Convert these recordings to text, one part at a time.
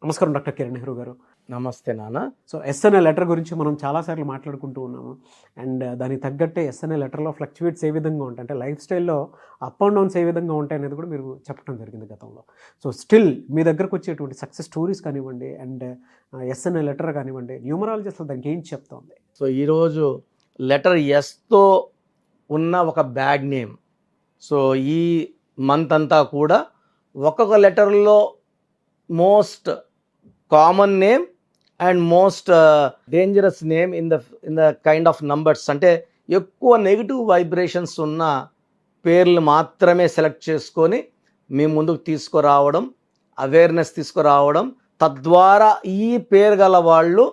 నమస్కారం డాక్టర్ కిరణ్ నెహ్రూ గారు. నమస్తే నాన్న. సో ఎస్ఎన్ఏ లెటర్ గురించి మనం చాలాసార్లు మాట్లాడుకుంటూ ఉన్నాము. అండ్ దానికి తగ్గట్టే ఎస్ఎన్ఏ లెటర్లో ఫ్లక్చువేట్స్ ఏ విధంగా ఉంటాయి, అంటే లైఫ్ స్టైల్లో అప్ అండ్ డౌన్స్ ఏ విధంగా ఉంటాయి అనేది కూడా మీరు చెప్పడం జరిగింది గతంలో. సో స్టిల్ మీ దగ్గరకు వచ్చేటువంటి సక్సెస్ స్టోరీస్ కానివ్వండి, అండ్ ఎస్ఎన్ఏ లెటర్ కానివ్వండి, న్యూమరాలజీ అసలు దానికి ఏం చెప్తుంది? సో ఈరోజు లెటర్ ఎస్తో ఉన్న ఒక బ్యాడ్ నేమ్. సో ఈ మంత్ అంతా కూడా ఒక్కొక్క లెటర్లో most common name and most dangerous name in the kind of numbers, అంటే ఎక్కువ నెగిటివ్ వైబ్రేషన్స్ ఉన్న పేర్లు మాత్రమే సెలెక్ట్ చేసుకొని మీ ముందుకు తీసుకురావడం, అవేర్నెస్ తీసుకురావడం, తద్వారా ఈ పేరు గల వాళ్ళు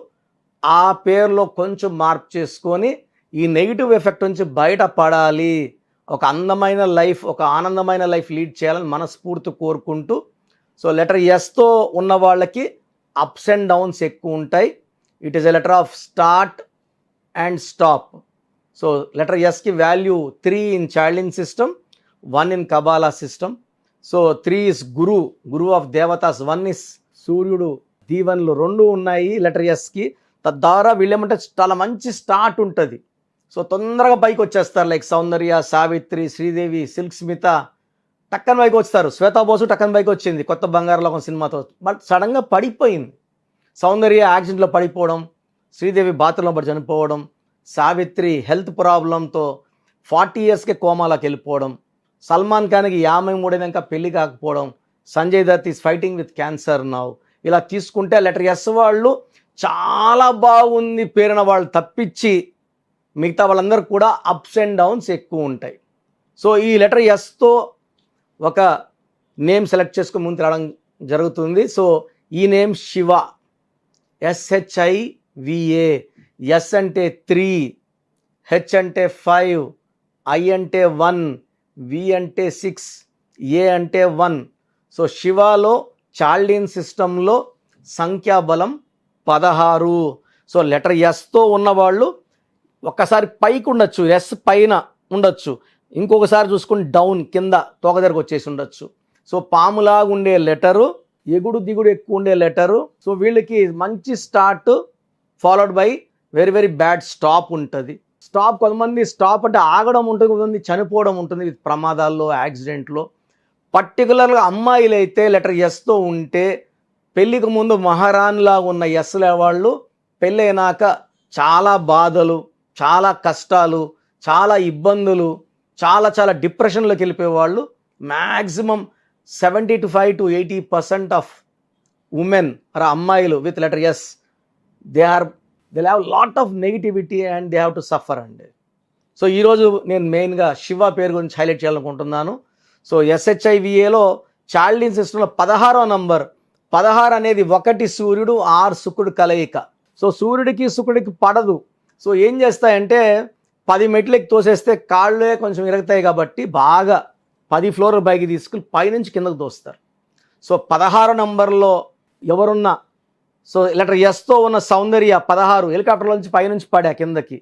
ఆ పేరులో కొంచెం మార్పు చేసుకొని ఈ నెగిటివ్ ఎఫెక్ట్ నుంచి బయటపడాలి, ఒక అందమైన లైఫ్, ఒక ఆనందమైన లైఫ్ లీడ్ చేయాలని మనస్ఫూర్తి కోరుకుంటూ, సో లెటర్ ఎస్తో ఉన్న వాళ్ళకి అప్స్ అండ్ డౌన్స్ ఎక్కువ ఉంటాయి. It is a letter of start and stop. So letter ఎస్కి value 3 in child in system, 1 in Kabbalah system. So 3 is guru of దేవతాస్, 1 ఇస్ సూర్యుడు, దీవెనలు 2 ఉన్నాయి లెటర్ ఎస్కి. తద్వారా వీళ్ళేమంటే చాలా మంచి స్టార్ట్ ఉంటుంది. సో తొందరగా పైకి వచ్చేస్తారు, లైక్ సౌందర్య, సావిత్రి, శ్రీదేవి, సిల్క్ స్మిత టక్కన పైకి వస్తారు. శ్వేతా బోసు టక్కన పైకి వచ్చింది కొత్త బంగారులోకం సినిమాతో, బట్ సడన్గా పడిపోయింది. సౌందర్య యాక్సిడెంట్లో పడిపోవడం, శ్రీదేవి బాత్రూంలో పడి చనిపోవడం, సావిత్రి హెల్త్ ప్రాబ్లంతో 40 ఇయర్స్కే కోమాలోకి వెళ్ళిపోవడం, సల్మాన్ ఖాన్కి 53 అయినాక పెళ్లి కాకపోవడం, Sanjay Dutt is fighting with cancer now. ఇలా తీసుకుంటే లెటర్ ఎస్ వాళ్ళు చాలా బాగుంది పేరున వాళ్ళు తప్పించి మిగతా వాళ్ళందరూ కూడా అప్స్ అండ్ డౌన్స్ ఎక్కువ ఉంటాయి. సో ఈ లెటర్ ఎస్తో ఒక నేమ్ సెలెక్ట్ చేసుకుని ముందు రావడం జరుగుతుంది. సో ఈ నేమ్ శివ, SHIVA. ఎస్ అంటే 3, హెచ్ అంటే 5, ఐ అంటే 1, వి అంటే 6, ఏ అంటే 1. సో శివాలో చాల్డీన్ సిస్టంలో సంఖ్యాబలం 16. సో లెటర్ ఎస్తో ఉన్నవాళ్ళు ఒక్కసారి పైకి ఉండొచ్చు, ఎస్ పైన ఉండొచ్చు, ఇంకొకసారి చూసుకుని డౌన్ కింద తోక దగ్గరకు వచ్చేసి ఉండొచ్చు. సో పాములాగా ఉండే లెటరు, ఎగుడు దిగుడు ఎక్కువ ఉండే లెటరు. సో వీళ్ళకి మంచి start followed by very very bad stop ఉంటుంది. స్టాప్, కొంతమంది స్టాప్ అంటే ఆగడం ఉంటుంది, కొంతమంది చనిపోవడం ఉంటుంది ప్రమాదాల్లో, యాక్సిడెంట్లో. పర్టికులర్గా అమ్మాయిలు అయితే లెటర్ ఎస్తో ఉంటే పెళ్ళికి ముందు మహారాణిలాగా ఉన్న ఎస్లే వాళ్ళు పెళ్ళైనాక చాలా బాధలు, చాలా కష్టాలు, చాలా ఇబ్బందులు, చాలా చాలా డిప్రెషన్లోకి వెళ్ళిపోయేవాళ్ళు. Maximum 75 to 80% of women or అమ్మాయిలు with letter S, they have lot of negativity and they have to suffer అండి. సో ఈరోజు నేను మెయిన్గా శివ పేరు గురించి హైలైట్ చేయాలనుకుంటున్నాను. సో SHIVAలో చాల్డీన్ సిస్టంలో 16వ నంబర్. 16 అనేది 1 సూర్యుడు 6 శుక్రుడు కలయిక. సో సూర్యుడికి శుక్రుడికి పడదు. సో ఏం చేస్తాయంటే 10 మెట్లకి తోసేస్తే కాళ్ళే కొంచెం ఇరుగుతాయి కాబట్టి బాగా 10 ఫ్లోర్ల పైకి తీసుకుని పైనుంచి కిందకు తోస్తారు. సో 16 నంబర్లో ఎవరున్నా, సో లెటర్ ఎస్తో ఉన్న సౌందర్య 16 హెలికాప్టర్లో నుంచి పైనుంచి పడా కిందకి,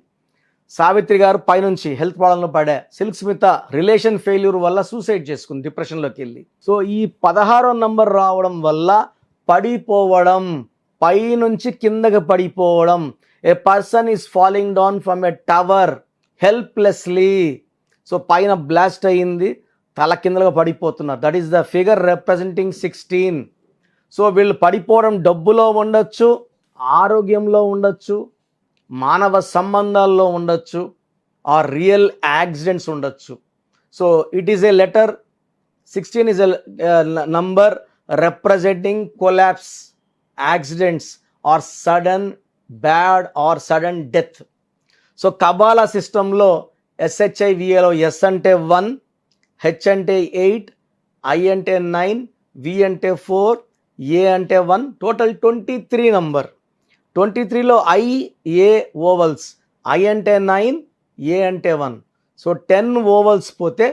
సావిత్రి గారు పైనుంచి హెల్త్ ప్రాబ్లంలో పడా, సిల్క్ స్మిత రిలేషన్ ఫెయిల్యూర్ వల్ల సూసైడ్ చేసుకుంది డిప్రెషన్లోకి వెళ్ళి. సో ఈ 16వ నంబర్ రావడం వల్ల పడిపోవడం, పైనుంచి కిందకి పడిపోవడం, a person is falling down from a tower helplessly. So పైన బ్లాస్ట్ అయ్యింది, తల కిందలుగా పడిపోతున్నారు. That is the figure representing 16. So వీళ్ళు పడిపోవడం డబ్బులో ఉండొచ్చు, ఆరోగ్యంలో ఉండొచ్చు, మానవ సంబంధాల్లో ఉండొచ్చు, ఆర్ రియల్ యాక్సిడెంట్స్ ఉండొచ్చు. So it is a letter 16 is a number representing collapse, accidents or sudden bad or sudden death. So Kabbalah సిస్టంలో SHIVAలో ఎస్ అంటే 1, హెచ్ అంటే 8, ఐ అంటే 9, వి అంటే 4, ఏ అంటే 1, టోటల్ 23 నంబర్. 23లో ఐ, ఏ ఓవల్స్, ఐ అంటే 9, ఏ అంటే 1. సో 10 ఓవల్స్ పోతే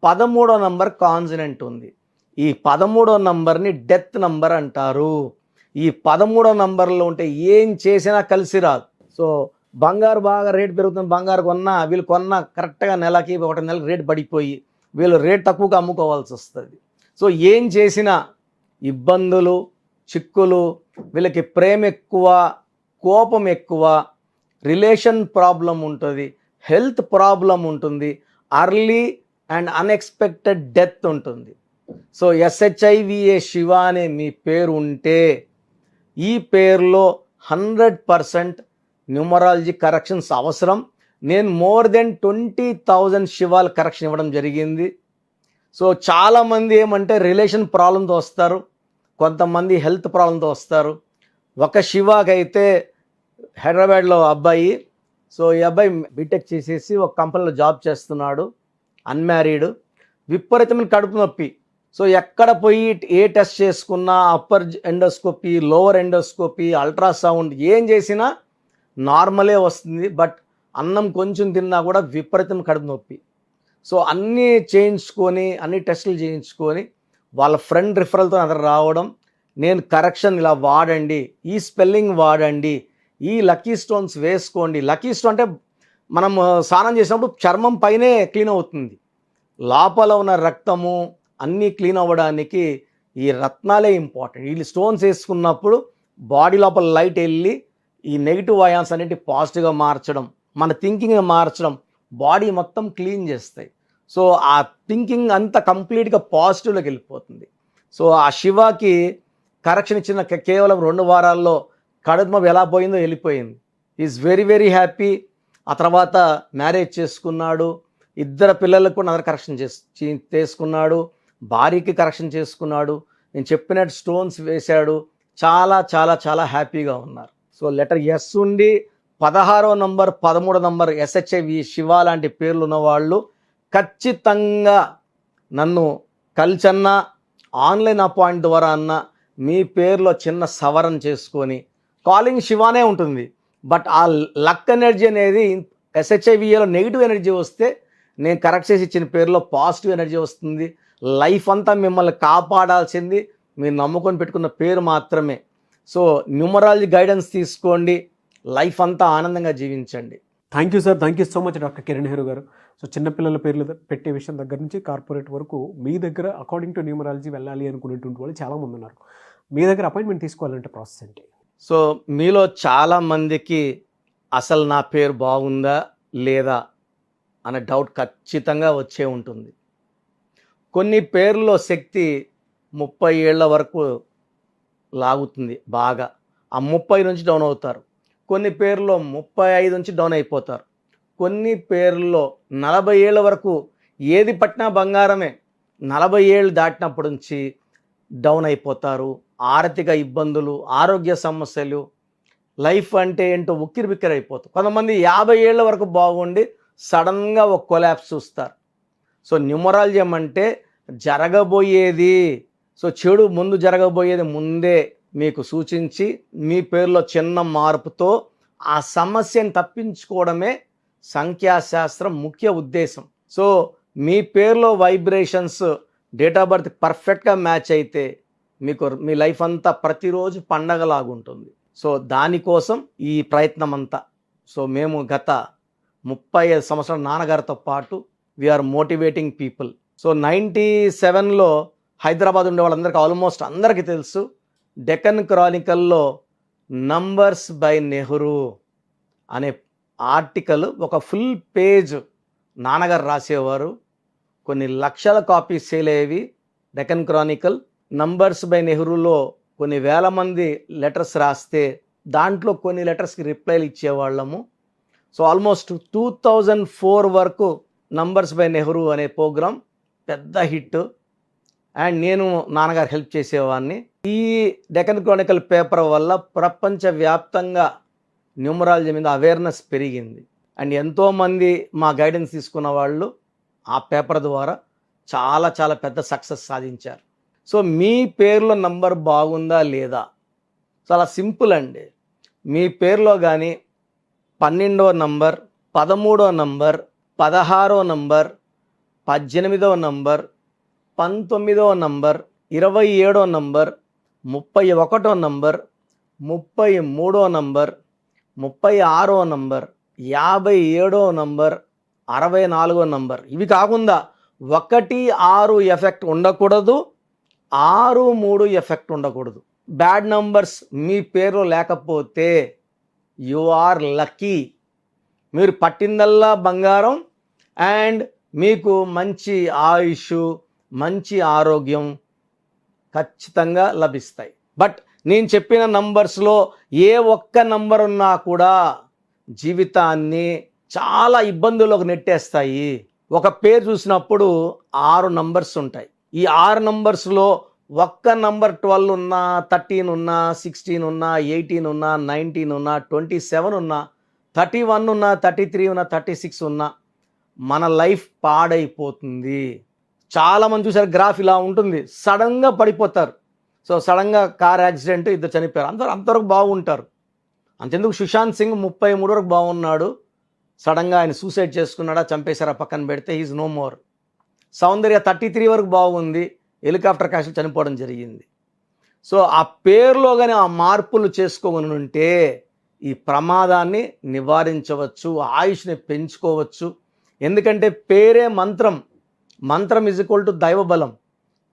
13వ నంబర్ కాన్సనెంట్ ఉంది. ఈ 13వ నంబర్ని డెత్ నంబర్ అంటారు. ఈ 13వ నంబర్లో ఉంటే ఏం చేసినా కలిసి రాదు. సో బంగారు బాగా రేట్ పెరుగుతుంది, బంగారు కొన్నా వీళ్ళు కొన్న కరెక్ట్గా నెలకి 1 నెలకి రేట్ పడిపోయి వీళ్ళు రేట్ తక్కువగా అమ్ముకోవాల్సి వస్తుంది. సో ఏం చేసినా ఇబ్బందులు, చిక్కులు, వీళ్ళకి ప్రేమ ఎక్కువ, కోపం ఎక్కువ, రిలేషన్ ప్రాబ్లం ఉంటుంది, హెల్త్ ప్రాబ్లం ఉంటుంది, అర్లీ అండ్ అన్ఎక్స్పెక్టెడ్ డెత్ ఉంటుంది. సో SHIVA శివ అనే మీ పేరు ఉంటే ఈ పేరులో 100% న్యూమరాలజీ కరెక్షన్స్ అవసరం. నేను మోర్ దెన్ 20,000 శివాలు కరెక్షన్ ఇవ్వడం జరిగింది. సో చాలామంది ఏమంటే రిలేషన్ ప్రాబ్లంతో వస్తారు, కొంతమంది హెల్త్ ప్రాబ్లంతో వస్తారు. ఒక శివాకి అయితే హైదరాబాద్లో అబ్బాయి, సో ఈ అబ్బాయి బీటెక్ చేసేసి ఒక కంపెనీలో జాబ్ చేస్తున్నాడు, అన్మ్యారీడ్, విపరీతమైన కడుపు నొప్పి. సో ఎక్కడ పోయి ఏ టెస్ట్ చేసుకున్నా, upper endoscopy, lower endoscopy, ultrasound ఏం చేసినా నార్మలే వస్తుంది. బట్ అన్నం కొంచెం తిన్నా కూడా విపరీతం కడుపు నొప్పి. సో అన్నీ చేయించుకొని, అన్ని టెస్టులు చేయించుకొని వాళ్ళ ఫ్రెండ్ రిఫరల్తో అతను రావడం, నేను కరెక్షన్ ఇలా వాడండి, ఈ స్పెల్లింగ్ వాడండి, ఈ లక్కీ స్టోన్స్ వేసుకోండి. లక్కీ స్టోన్ అంటే మనం స్నానం చేసినప్పుడు చర్మం పైనే క్లీన్ అవుతుంది, లోపల ఉన్న రక్తము అన్నీ క్లీన్ అవ్వడానికి ఈ రత్నాలే ఇంపార్టెంట్. ఈ స్టోన్స్ వేసుకున్నప్పుడు బాడీ లోపల లైట్ వెళ్ళి ఈ నెగిటివ్ అయాన్స్ అనేవి పాజిటివ్గా మార్చడం, మన థింకింగ్ మార్చడం, బాడీ మొత్తం క్లీన్ చేస్తాయి. సో ఆ థింకింగ్ అంతా కంప్లీట్గా పాజిటివ్లోకి వెళ్ళిపోతుంది. సో ఆ శివకి కరెక్షన్ ఇచ్చిన కేవలం 2 వారాల్లో కడుపు నొప్పి ఎలా పోయిందో వెళ్ళిపోయింది. Is very very happy. ఆ తర్వాత మ్యారేజ్ చేసుకున్నాడు, 2 పిల్లలకు కూడా అదర్ కరెక్షన్ చేసుకున్నాడు, భార్యకి కరెక్షన్ చేసుకున్నాడు, నేను చెప్పినట్టు స్టోన్స్ వేశాడు. చాలా చాలా చాలా హ్యాపీగా ఉన్నారు. సో లెటర్ ఎస్ ఉండి 16వ నంబర్, 13వ నంబర్ SHIV శివ లాంటి పేర్లు ఉన్నవాళ్ళు ఖచ్చితంగా నన్ను కలిసన్నా, ఆన్లైన్ అపాయింట్ ద్వారా అన్న మీ పేరులో చిన్న సవరణ చేసుకొని, కాలింగ్ శివానే ఉంటుంది, బట్ ఆ లక్ ఎనర్జీ అనేది SHIVలో నెగిటివ్ ఎనర్జీ వస్తే నేను కరెక్ట్ చేసి ఇచ్చిన పేరులో పాజిటివ్ ఎనర్జీ వస్తుంది. లైఫ్ అంతా మిమ్మల్ని కాపాడాల్సింది మీరు నమ్ముకొని పెట్టుకున్న పేరు మాత్రమే. సో న్యూమరాలజీ గైడెన్స్ తీసుకోండి, లైఫ్ అంతా ఆనందంగా జీవించండి. Thank you sir, thank you so much doctor Kiran Nehru గారు. సో చిన్నపిల్లల పేర్లు పెట్టే విషయం దగ్గర నుంచి కార్పొరేట్ వరకు మీ దగ్గర అకార్డింగ్ టు న్యూమరాలజీ వెళ్ళాలి అనుకునేటువంటి వాళ్ళు చాలామంది ఉన్నారు. మీ దగ్గర అపాయింట్మెంట్ తీసుకోవాలంటే ప్రాసెస్ ఏంటి? సో మీలో చాలామందికి అసలు నా పేరు బాగుందా లేదా అనే డౌట్ ఖచ్చితంగా వచ్చే ఉంటుంది. కొన్ని పేర్లలో శక్తి 30 ఏళ్ల వరకు లాగుతుంది బాగా, ఆ 30 నుంచి డౌన్ అవుతారు. కొన్ని పేర్లలో 35 నుంచి డౌన్ అయిపోతారు. కొన్ని పేర్లలో 40 ఏళ్ళ వరకు ఏది పట్టినా బంగారమే, 40 ఏళ్ళు దాటినప్పటి నుంచి డౌన్ అయిపోతారు. ఆర్థిక ఇబ్బందులు, ఆరోగ్య సమస్యలు, లైఫ్ అంటే ఏంటో ఉక్కిరి బిక్కిరి అయిపోతారు. కొంతమంది 50 ఏళ్ళ వరకు బాగుండి సడన్గా ఒక కొలాప్స్ చూస్తారు. సో న్యూమరాలజీ అంటే జరగబోయేది, సో చెడు ముందు జరగబోయేది ముందే మీకు సూచించి మీ పేరులో చిన్న మార్పుతో ఆ సమస్యను తప్పించుకోవడమే సంఖ్యాశాస్త్రం ముఖ్య ఉద్దేశం. సో మీ పేరులో వైబ్రేషన్స్ డేట్ ఆఫ్ బర్త్ పర్ఫెక్ట్గా మ్యాచ్ అయితే మీకు మీ లైఫ్ అంతా ప్రతిరోజు పండగలాగుంటుంది. సో దానికోసం ఈ ప్రయత్నం అంతా. సో మేము గత 35 సంవత్సరాల నాన్నగారితో పాటు వీఆర్ మోటివేటింగ్ పీపుల్. సో 97లో హైదరాబాద్ ఉండే వాళ్ళందరికీ ఆల్మోస్ట్ అందరికీ తెలుసు, డెక్కన్ క్రానికల్లో నంబర్స్ బై నెహ్రూ అనే ఆర్టికల్ ఒక ఫుల్ పేజ్ నాన్నగారు రాసేవారు. కొన్ని లక్షల కాపీస్ సేల్ అయ్యేవి. డెక్కన్ క్రానికల్ నంబర్స్ బై నెహ్రూలో కొన్ని వేల మంది లెటర్స్ రాస్తే దాంట్లో కొన్ని లెటర్స్కి రిప్లైలు ఇచ్చేవాళ్ళము. సో ఆల్మోస్ట్ 2004 వరకు నంబర్స్ బై నెహ్రూ అనే ప్రోగ్రాం పెద్ద హిట్. అండ్ నేను నాన్నగారు హెల్ప్ చేసేవాడిని. ఈ డెక్కన్ క్రానికల్ పేపర్ వల్ల ప్రపంచవ్యాప్తంగా న్యూమరాలజీ మీద అవేర్నెస్ పెరిగింది. అండ్ ఎంతోమంది మా గైడెన్స్ తీసుకున్న వాళ్ళు ఆ పేపర్ ద్వారా చాలా చాలా పెద్ద సక్సెస్ సాధించారు. సో మీ పేరులో నంబర్ బాగుందా లేదా? చాలా సింపుల్ అండి. మీ పేరులో కానీ 12వ నంబర్, 13వ నంబర్, 16వ నంబర్, 18వ నంబర్, 19వ నంబర్, 27వ నంబర్, 31వ నంబర్, 33వ నంబర్, 36వ నంబర్, 57వ నంబర్, 64వ నంబర్, ఇవి కాకుండా 1, 6 ఎఫెక్ట్ ఉండకూడదు, 6, 3 ఎఫెక్ట్ ఉండకూడదు. బ్యాడ్ నంబర్స్ మీ పేరులో లేకపోతే యు ఆర్ లక్కీ. మీరు పట్టిందల్లా బంగారం అండ్ మీకు మంచి ఆయుష్, మంచి ఆరోగ్యం ఖచ్చితంగా లభిస్తాయి. బట్ నేను చెప్పిన నంబర్స్లో ఏ ఒక్క నంబర్ ఉన్నా కూడా జీవితాన్ని చాలా ఇబ్బందుల్లోకి నెట్టేస్తాయి. ఒక పేరు చూసినప్పుడు 6 నంబర్స్ ఉంటాయి. ఈ 6 నంబర్స్లో ఒక్క నంబర్ 12 ఉన్నా, 13 ఉన్నా, 16 ఉన్నా, 18 ఉన్నా, 19 ఉన్నా, 27 ఉన్నా, 31 ఉన్నా, 33 ఉన్నా, 36 ఉన్నా మన లైఫ్ పాడైపోతుంది. చాలామంది చూసారు గ్రాఫ్ ఇలా ఉంటుంది, సడన్గా పడిపోతారు. సో సడన్గా కార్ యాక్సిడెంట్, ఇద్దరు చనిపోయారు. అంతవరకు బాగుంటారు. అంతెందుకు సుశాంత్ సింగ్ 33 వరకు బాగున్నాడు, సడన్గా ఆయన సూసైడ్ చేసుకున్నాడా, చంపేశారా పక్కన పెడితే, ఈజ్ నో మోర్. సౌందర్య 33 వరకు బాగుంది, హెలికాప్టర్ క్రాష్లో చనిపోవడం జరిగింది. సో ఆ పేరులో కానీ ఆ మార్పులు చేసుకోని ఉంటే ఈ ప్రమాదాన్ని నివారించవచ్చు, ఆయుష్ని పెంచుకోవచ్చు. ఎందుకంటే పేరే మంత్రం, మంత్రం ఈజ్ ఈక్వల్ టు దైవబలం.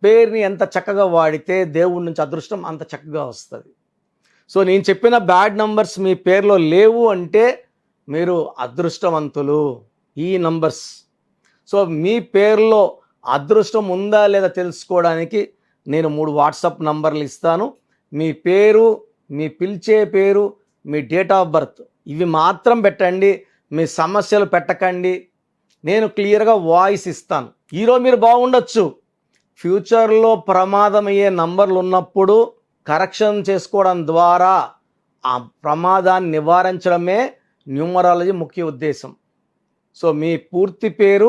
పేరుని ఎంత చక్కగా వాడితే దేవుడి నుంచి అదృష్టం అంత చక్కగా వస్తుంది. సో నేను చెప్పిన బ్యాడ్ నంబర్స్ మీ పేరులో లేవు అంటే మీరు అదృష్టవంతులు. ఈ నంబర్స్. సో మీ పేరులో అదృష్టం ఉందా లేదా తెలుసుకోవడానికి నేను 3 వాట్సాప్ నంబర్లు ఇస్తాను. మీ పేరు, మీ పిలిచే పేరు, మీ డేట్ ఆఫ్ బర్త్ ఇవి మాత్రం పెట్టండి, మీ సమస్యలు పెట్టకండి. నేను క్లియర్గా వాయిస్ ఇస్తాను. ఈరోజు మీరు బాగుండొచ్చు, ఫ్యూచర్లో ప్రమాదం అయ్యే నంబర్లు ఉన్నప్పుడు కరెక్షన్ చేసుకోవడం ద్వారా ఆ ప్రమాదాన్ని నివారించడమే న్యూమరాలజీ ముఖ్య ఉద్దేశం. సో మీ పూర్తి పేరు,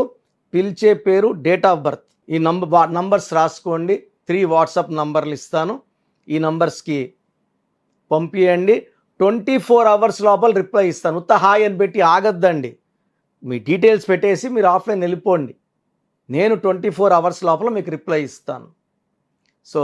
పిలిచే పేరు, డేట్ ఆఫ్ బర్త్ ఈ నంబర్స్ రాసుకోండి. 3 వాట్సాప్ నంబర్లు ఇస్తాను. ఈ నంబర్స్కి పంపించండి. 24 అవర్స్ లోపల రిప్లై ఇస్తాను. ఉత్త హాయ్ అని పెట్టి ఆగద్దండి, మీ డీటెయిల్స్ పెట్టేసి మీరు ఆఫ్లైన్ వెళ్ళిపోండి. నేను 24 అవర్స్ లోపల మీకు రిప్లై ఇస్తాను. సో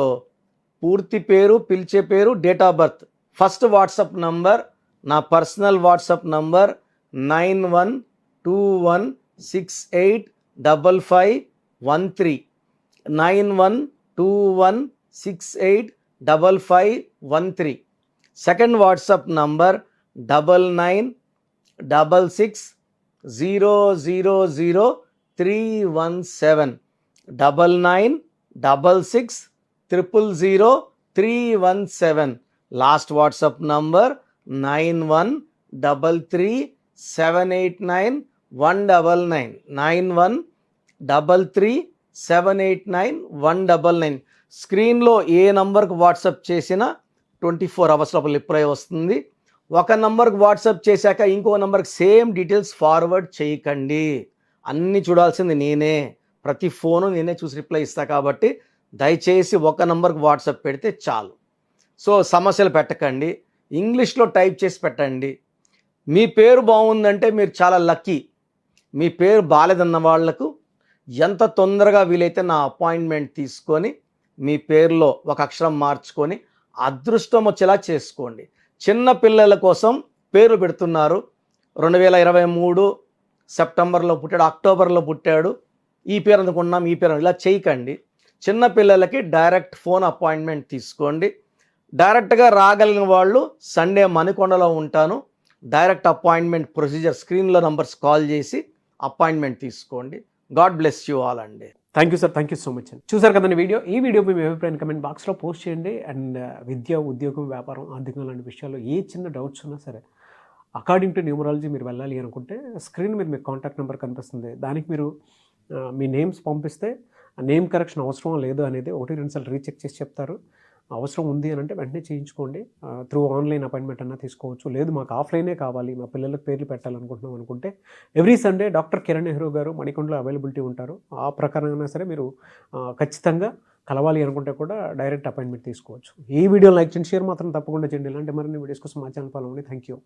పూర్తి పేరు, పిలిచే పేరు, date of birth. First WhatsApp number నా personal WhatsApp number 9121685513 9121685513. Second WhatsApp number 9966000317 9966000317. Last WhatsApp number 9133789199 9133789199. స్క్రీన్లో ఏ నంబర్కి వాట్సాప్ చేసినా 24 అవర్స్ లోపల రిప్లై వస్తుంది. ఒక నంబర్కి వాట్సాప్ చేశాక ఇంకో నంబర్కి సేమ్ డీటెయిల్స్ ఫార్వర్డ్ చేయకండి. అన్నీ చూడాల్సింది నేనే, ప్రతి ఫోను నేనే చూసి రిప్లై ఇస్తా. కాబట్టి దయచేసి ఒక నంబర్కి వాట్సాప్ పెడితే చాలు. సో సమస్యలు పెట్టకండి, ఇంగ్లీష్లో టైప్ చేసి పెట్టండి. మీ పేరు బాగుందంటే మీరు చాలా లక్కీ. మీ పేరు బాలేదన్న వాళ్లకు ఎంత తొందరగా వీలైతే నా అపాయింట్మెంట్ తీసుకొని మీ పేరులో ఒక అక్షరం మార్చుకొని అదృష్టం వచ్చేలా చేసుకోండి. చిన్న పిల్లల కోసం పేరు పెడుతున్నారు. 2023 సెప్టెంబర్లో పుట్టాడు, అక్టోబర్లో పుట్టాడు, ఈ పేరు అనుకున్నాం, ఈ పేరు ఇలా చేయకండి. చిన్న పిల్లలకి డైరెక్ట్ ఫోన్ అపాయింట్మెంట్ తీసుకోండి. డైరెక్ట్గా రాగలిగిన వాళ్ళు సండే మణికొండలో ఉంటాను. డైరెక్ట్ అపాయింట్మెంట్ ప్రొసీజర్ స్క్రీన్లో నంబర్స్ కాల్ చేసి అపాయింట్మెంట్ తీసుకోండి. గాడ్ బ్లెస్ యూ ఆల్ అండి. Thank you sir, thank you so much అండి. చూసారు కదండి వీడియో. ఈ వీడియో మీ అభిప్రాయం కమెంట్ బాక్స్లో పోస్ట్ చేయండి. అండ్ విద్య, ఉద్యోగం, వ్యాపారం, ఆర్థికం లాంటి విషయాల్లో ఏ చిన్న డౌట్స్ ఉన్నా సరే అకార్డింగ్ టు న్యూమరాలజీ మీరు వెళ్ళాలి అనుకుంటే స్క్రీన్ మీద మీకు కాంటాక్ట్ నెంబర్ కనిపిస్తుంది. దానికి మీరు మీ నేమ్స్ పంపిస్తే నేమ్ కరెక్షన్ అవసరం లేదు అనేది 1-2 సార్లు రీచెక్ చేసి చెప్తారు. అవసరం ఉంది అని అంటే వెంటనే చేయించుకోండి. త్రూ ఆన్లైన్ అపాయింట్మెంట్ అన్నా తీసుకోవచ్చు. లేదు మాకు ఆఫ్లైనే కావాలి, మా పిల్లలకు పేర్లు పెట్టాలనుకుంటున్నాం అనుకుంటే every Sunday doctor Kiran Nehru గారు మణికొండలో అవైలబిలిటీ ఉంటారు. ఆ ప్రకారంగా సరే మీరు ఖచ్చితంగా కలవాలి అనుకుంటే కూడా డైరెక్ట్ అపాయింట్మెంట్ తీసుకోవచ్చు. ఈ వీడియో లైక్ చేయండి, షేర్ మాత్రం తప్పకుండా చేయండి. ఇలాంటి మరిన్ని వీడియోస్ కోసం మా ఛానల్ ఫాలో అవ్వండి. Thank you.